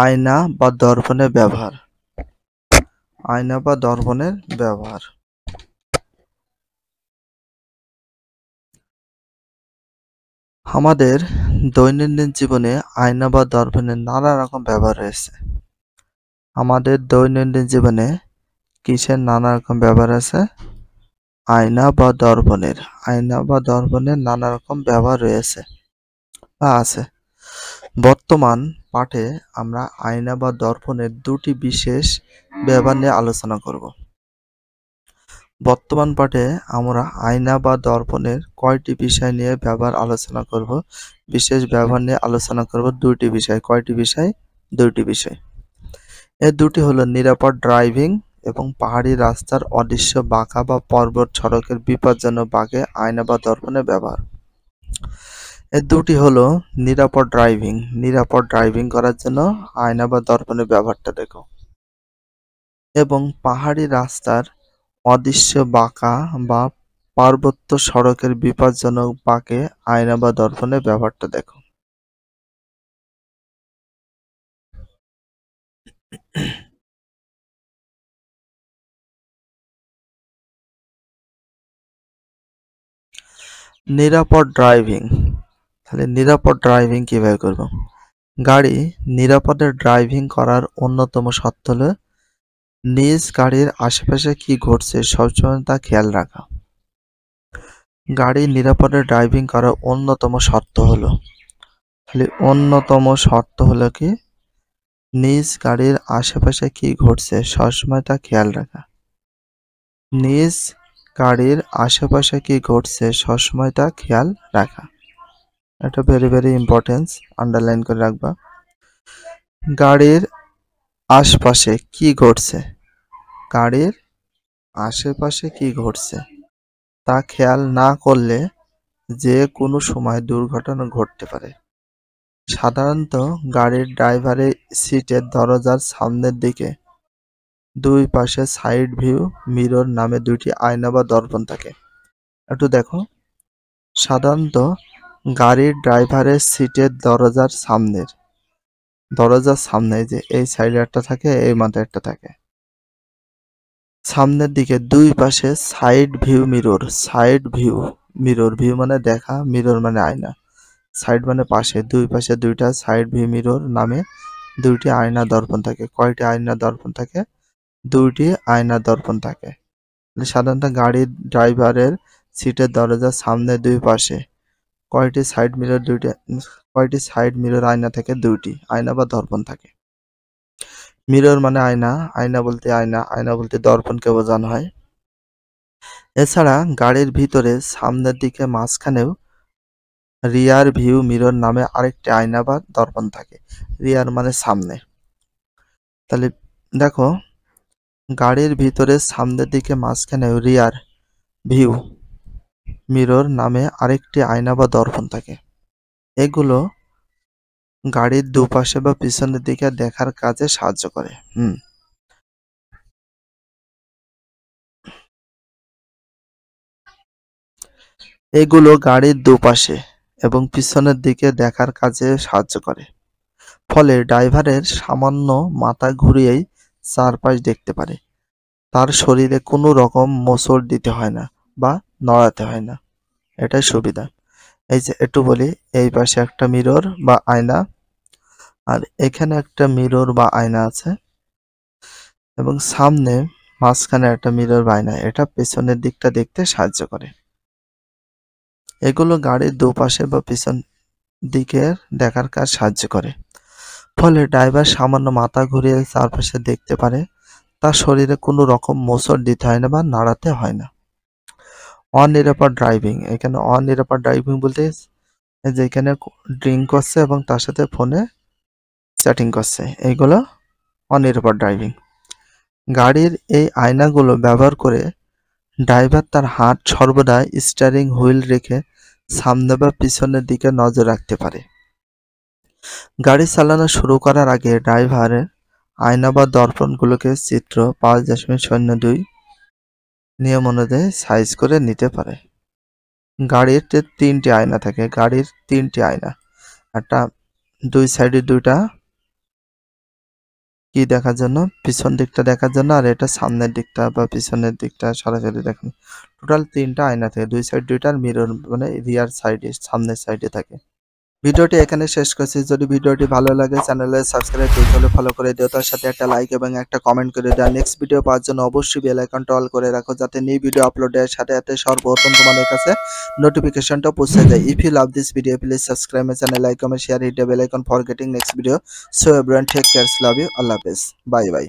আয়না বা দর্পণের ব্যবহার। আয়না বা দর্পণের ব্যবহার। আমাদের দৈনন্দিন জীবনে আয়না বা দর্পণের নানা রকম ব্যবহার রয়েছে। আমাদের দৈনন্দিন জীবনে কিসের নানা রকম ব্যবহার আছে? আয়না বা দর্পণের। আয়না বা দর্পণের নানা রকম ব্যবহার রয়েছে বা আছে। বর্তমান পাঠে আমরা আয়না বা দর্পণের দুটি বিশেষ ব্যবহার নিয়ে আলোচনা করব। বর্তমান পাঠে আমরা আয়না বা দর্পণের কয়টি বিষয় নিয়ে ব্যবহার আলোচনা করব, বিশেষ ব্যবহার নিয়ে আলোচনা করব দুইটি বিষয়। কয়টি বিষয়? দুইটি বিষয়। এ দুটি হলো নিরাপদ ড্রাইভিং এবং পাহাড়ি রাস্তার অদৃশ্য বাঁকা বা পর্বত সড়কের বিপজ্জনক বাঁকে আয়না বা দর্পণের ব্যবহার। এ দুটি হলো নিরাপদ ড্রাইভিং। নিরাপদ ড্রাইভিং করার জন্য আয়না বা দর্পণের ব্যবহারটা দেখো। এবং পাহাড়ি রাস্তার অদৃশ্য বাঁকা বা পার্বত্য সড়কের বিপজ্জনক বাঁকে আয়না বা দর্পণের ব্যবহারটা দেখো। নিরাপদ ড্রাইভিং। তাহলে নিরাপদ ড্রাইভিং কিভাবে করব? গাড়ি নিরাপদে ড্রাইভিং করার অন্যতম শর্ত হলো নিজ গাড়ির আশেপাশে কি ঘটছে সবসময় তা খেয়াল রাখা। গাড়ি নিরাপদে ড্রাইভিং করার অন্যতম শর্ত হলো, তাহলে অন্যতম শর্ত হলো কি? নিজ গাড়ির আশেপাশে কি ঘটছে সবসময় তা খেয়াল রাখা। নিজ গাড়ির আশেপাশে কি ঘটছে সবসময় তা খেয়াল রাখা। এটা ভেরি ভেরি ইম্পর্টেন্স, আন্ডারলাইন করে রাখবা। গাড়ির আশপাশে কি ঘটছে, গাড়ির আশেপাশে কি ঘটছে তা খেয়াল না করলে যে কোনো সময় দুর্ঘটনা ঘটতে পারে। সাধারণত গাড়ির ড্রাইভারের সিটের দরজার সামনের দিকে দুই পাশে সাইড ভিউ মিরর নামে দুইটি আয়না বা দর্পণ থাকে। একটু দেখো, সাধারণত গাড়ির ড্রাইভারের সিটের দরজার সামনে যে এই সাইডে একটা থাকে, এই মাথায় একটা থাকে। সামনের দিকে দুই পাশে side view mirror. Side view mirror, view মানে দেখা, মিরর মানে আয়না। সাইড মানে পাশে, দুই পাশে দুইটা সাইড ভিউ মিরর নামে দুইটি আয়না দর্পণ থাকে। কয়টি আয়না দর্পণ থাকে? দুইটি আয়না দর্পণ থাকে। সাধারণত গাড়ির ড্রাইভারের সিটের দরজার সামনে দুই পাশে কয়টি সাইড মিরর? কয়টি সাইড মিরর আয়না থাকে? দুইটি আয়না বা দর্পণ থাকে। মিরর মানে আয়না, আয়না বলতে আয়না, আয়না বলতে দর্পণকে বোঝানো হয়। এছাড়া গাড়ির ভিতরে সামনের দিকে মাঝখানেও রিয়ার ভিউ মিরর নামে আরেকটি আয়না বা দর্পণ থাকে। রিয়ার মানে সামনে। তাহলে দেখো, গাড়ির ভিতরে সামনের দিকে মাঝখানেও রিয়ার ভিউ মিরর নামে আরেকটি আয়না বা দর্পণ থাকে। এগুলো গাড়ির দুপাশে বা পিছনের দিকে দেখার কাজে সাহায্য করে। এগুলো গাড়ির দুপাশে এবং পিছনের দিকে দেখার কাজে সাহায্য করে। ফলে ড্রাইভারের সামান্য মাথা ঘুরিয়েই চারপাশ দেখতে পারে। তার শরীরে কোনো রকম মোচড় দিতে হয় না বা নড়াতে হয় না। এটাই সুবিধা। এই যে একটু বলি, এই পাশে একটা মিরর বা আয়না আর এখানে একটা মিরর বা আয়না আছে এবং সামনে মাঝখানে একটা মিরর বা আয়না। এটা পেছনের দিকটা দেখতে সাহায্য করে। এগুলো গাড়ির দুপাশে বা পিছন দিকের দেখার কাজ সাহায্য করে। ফলে ড্রাইভার সামান্য মাথা ঘুরিয়ে চারপাশে দেখতে পারে। তার শরীরে কোনো রকম মোচড় দিতে হয় না বা নাড়াতে হয় না। অনিরাপদ ড্রাইভিং। এখানে অনিরাপদ ড্রাইভিং বলতে যেখানে ড্রিঙ্ক করছে এবং তার সাথে ফোনে চ্যাটিং করছে, এইগুলো অনিরাপদ ড্রাইভিং। গাড়ির এই আয়নাগুলো ব্যবহার করে ড্রাইভার তার হাত সর্বদা স্টিয়ারিং হুইল রেখে সামনে বা পিছনের দিকে নজর রাখতে পারে। গাড়ি চালানো শুরু করার আগে ড্রাইভারের আয়না বা দর্পণগুলোকে চিত্র 5.02 নিয়ম অনুযায়ী সাইজ করে নিতে পারে। গাড়িতে তিনটি আয়না থাকে। গাড়ির তিনটি আয়না, একটা দুই সাইডে দুইটা কি দেখার জন্য? পিছন দিকটা দেখার জন্য, আর এটা সামনের দিকটা বা পিছনের দিকটা সরাসরি দেখানো। টোটাল ৩ টা আয়না থাকে। ২ সাইড ২ টার মিরর মানে রিয়ার সাইডে, সামনের সাইডে থাকে। ভিডিওটি এখানে শেষ করছি। যদি ভিডিওটি ভালো লাগে চ্যানেলে সাবস্ক্রাইব করতে হলে ফলো করে দিও। তার সাথে একটা লাইক এবং একটা কমেন্ট করে দিও। নেক্সট ভিডিও পাওয়ার জন্য অবশ্যই বেল আইকনটা অল করে রাখো, যাতে নিউ ভিডিও আপলোডের সাথে সাথে সর্বপ্রথম তোমাদের কাছে নোটিফিকেশনটা পৌঁছে যায়। If you love this video, please subscribe my channel, like, comment, share, hit the bell icon for getting next video. So everyone take care. Love you. Allah Hafiz. Bye bye.